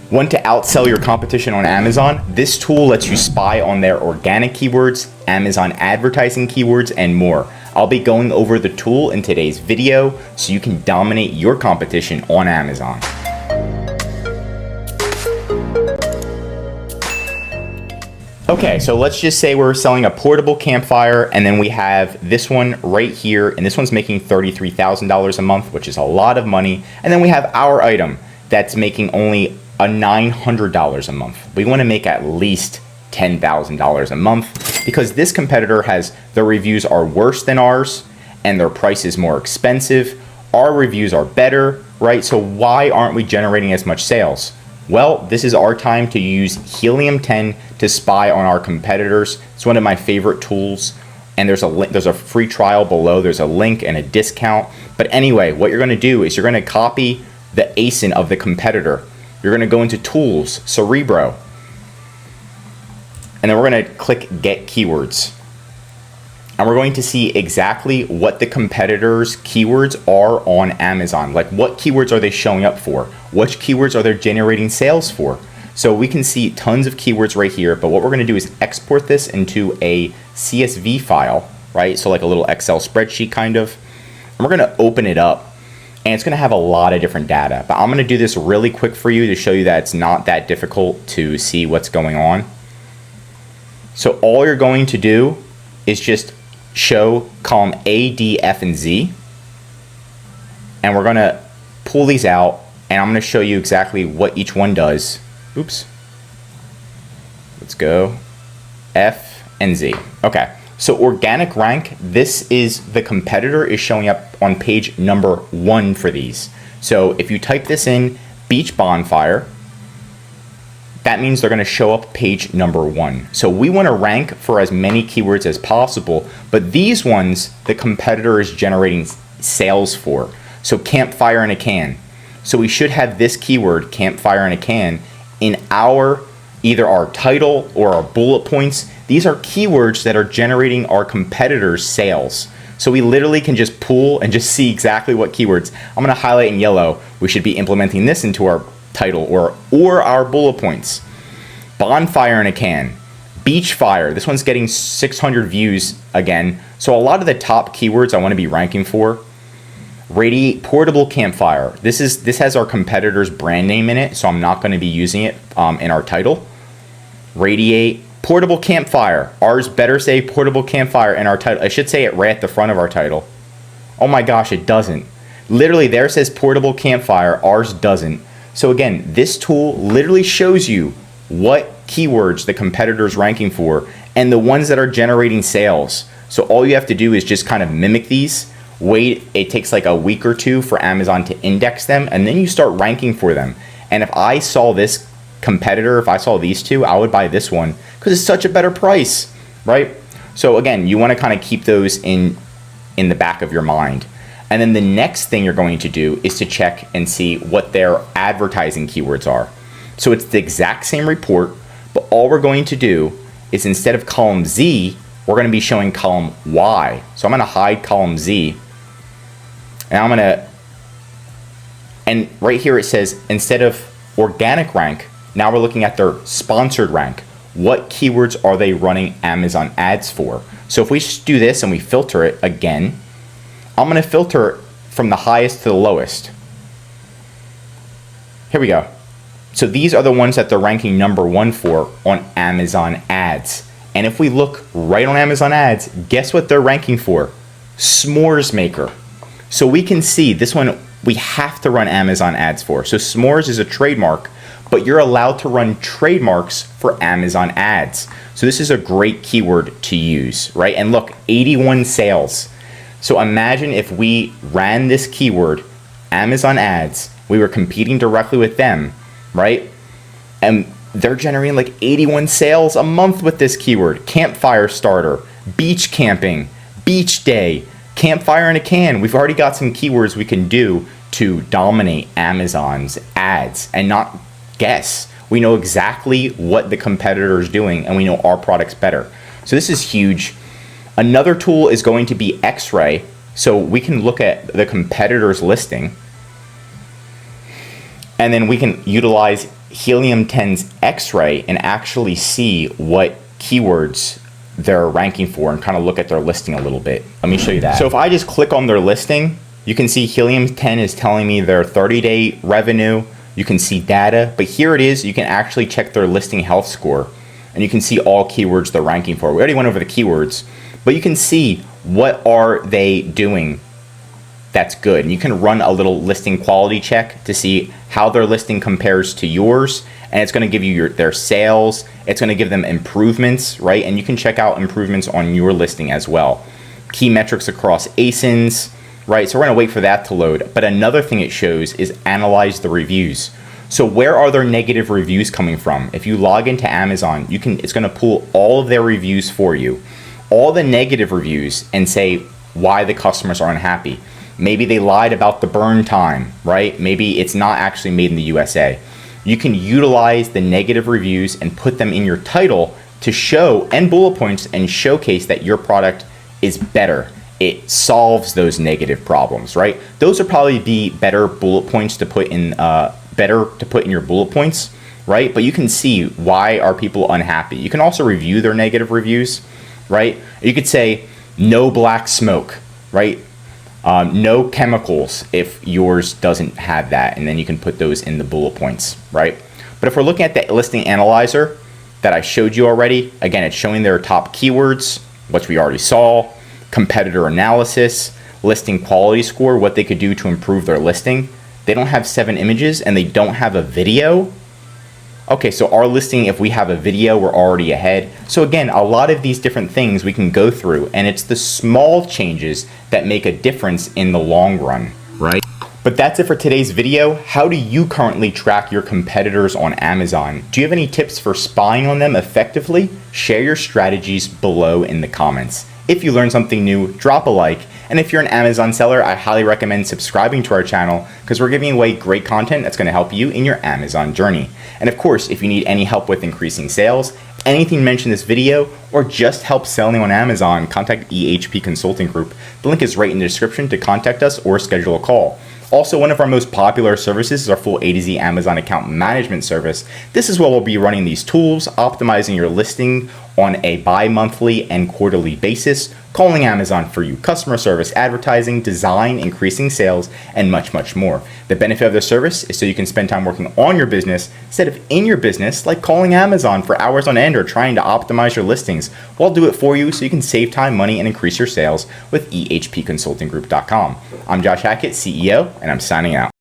Want to outsell your competition on Amazon? This tool lets you spy on their organic keywords, Amazon advertising keywords, and more. I'll be going over the tool in today's video so you can dominate your competition on Amazon. Okay, so let's just say we're selling a portable campfire, and then we have this one right here, and this one's making $33,000 a month, which is a lot of money. And then we have our item that's making only $900 a month. We want to make at least $10,000 a month because this competitor has, their reviews are worse than ours and their price is more expensive. Our reviews are better, right? So why aren't we generating as much sales? Well, this is our time to use Helium 10 to spy on our competitors. It's one of my favorite tools, and there's a free trial below. There's a link and a discount. But anyway, what you're going to do is you're going to copy the ASIN of the competitor. You're going to go into Tools, Cerebro, and then we're going to click Get Keywords. And we're going to see exactly what the competitors' keywords are on Amazon. Like, what keywords are they showing up for? Which keywords are they generating sales for? So we can see tons of keywords right here, but what we're going to do is export this into a CSV file, right? So like a little Excel spreadsheet kind of. And we're going to open it up. And it's going to have a lot of different data, but I'm going to do this really quick for you to show you that it's not that difficult to see what's going on. So all you're going to do is just show column A, D, F, and Z. And we're going to pull these out, and I'm going to show you exactly what each one does. Oops. Let's go. F and Z. Okay. So organic rank, this is the competitor is showing up on page number 1 for these. So if you type this in, beach bonfire, that means they're going to show up page number 1. So we want to rank for as many keywords as possible, but these ones, the competitor is generating sales for. So campfire in a can. So we should have this keyword, campfire in a can, in either our title or our bullet points. These are keywords that are generating our competitors' sales. So we literally can just pull and just see exactly what keywords. I'm going to highlight in yellow. We should be implementing this into our title or our bullet points. Bonfire in a can. Beach fire. This one's getting 600 views again. So a lot of the top keywords I want to be ranking for. Radiate portable campfire. This has our competitor's brand name in it, so I'm not going to be using it in our title. Radiate portable campfire. Ours better say portable campfire in our title. I should say it right at the front of our title. Oh my gosh, it doesn't. Literally, there says portable campfire. Ours doesn't. So again, this tool literally shows you what keywords the competitor's ranking for and the ones that are generating sales. So all you have to do is just kind of mimic these. Wait, it takes like a week or two for Amazon to index them, and then you start ranking for them. And if I saw this competitor, if I saw these two, I would buy this one because it's such a better price, right? So again, you want to kind of keep those in the back of your mind. And then the next thing you're going to do is to check and see what their advertising keywords are. So it's the exact same report, but all we're going to do is instead of column Z, we're going to be showing column Y. So I'm going to hide column Z. And and right here it says instead of organic rank, now we're looking at their sponsored rank. What keywords are they running Amazon ads for? So if we just do this and we filter it again, I'm going to filter it from the highest to the lowest. Here we go. So these are the ones that they're ranking number 1 for on Amazon ads. And if we look right on Amazon ads, guess what they're ranking for? S'mores maker. So we can see this one we have to run Amazon ads for. So s'mores is a trademark, but you're allowed to run trademarks for Amazon ads. So this is a great keyword to use, right? And look, 81 sales. So imagine if we ran this keyword, Amazon ads, we were competing directly with them, right? And they're generating like 81 sales a month with this keyword. Campfire starter, beach camping, beach day, campfire in a can. We've already got some keywords we can do to dominate Amazon's ads and not guess. We know exactly what the competitor is doing and we know our product's better. So this is huge. Another tool is going to be X-ray. So we can look at the competitor's listing and then we can utilize Helium 10's X-ray and actually see what keywords they're ranking for and kind of look at their listing a little bit. Let me show you that. So if I just click on their listing, you can see Helium 10 is telling me their 30-day revenue. You can see data, but here it is. You can actually check their listing health score and you can see all keywords they're ranking for. We already went over the keywords, but you can see what are they doing that's good. And you can run a little listing quality check to see how their listing compares to yours. And it's going to give you their sales. It's going to give them improvements, right? And you can check out improvements on your listing as well. Key metrics across ASINs, right? So we're going to wait for that to load. But another thing it shows is analyze the reviews. So where are their negative reviews coming from? If you log into Amazon, it's going to pull all of their reviews for you, all the negative reviews, and say why the customers are unhappy. Maybe they lied about the burn time, right? Maybe it's not actually made in the USA. You can utilize the negative reviews and put them in your title to show, and bullet points, and showcase that your product is better. It solves those negative problems, right? Those would probably be better bullet points to put in, your bullet points, right? But you can see why are people unhappy. You can also review their negative reviews, right? You could say no black smoke, right? No chemicals if yours doesn't have that, and then you can put those in the bullet points, right? But if we're looking at the listing analyzer that I showed you already, again, it's showing their top keywords, which we already saw, competitor analysis, listing quality score, what they could do to improve their listing. They don't have 7 images and they don't have a video. Okay, so our listing, if we have a video, we're already ahead. So again, a lot of these different things we can go through, and it's the small changes that make a difference in the long run, right? But that's it for today's video. How do you currently track your competitors on Amazon? Do you have any tips for spying on them effectively? Share your strategies below in the comments. If you learned something new, drop a like. And if you're an Amazon seller, I highly recommend subscribing to our channel because we're giving away great content that's going to help you in your Amazon journey. And of course, if you need any help with increasing sales, anything mentioned in this video, or just help selling on Amazon, contact EHP Consulting Group. The link is right in the description to contact us or schedule a call. Also, one of our most popular services is our full A to Z Amazon account management service. This is where we'll be running these tools, optimizing your listing on a bi-monthly and quarterly basis, calling Amazon for you, customer service, advertising, design, increasing sales, and much, much more. The benefit of this service is so you can spend time working on your business instead of in your business, like calling Amazon for hours on end or trying to optimize your listings. We'll do it for you so you can save time, money, and increase your sales with ehpconsultinggroup.com. I'm Josh Hackett, CEO, and I'm signing out.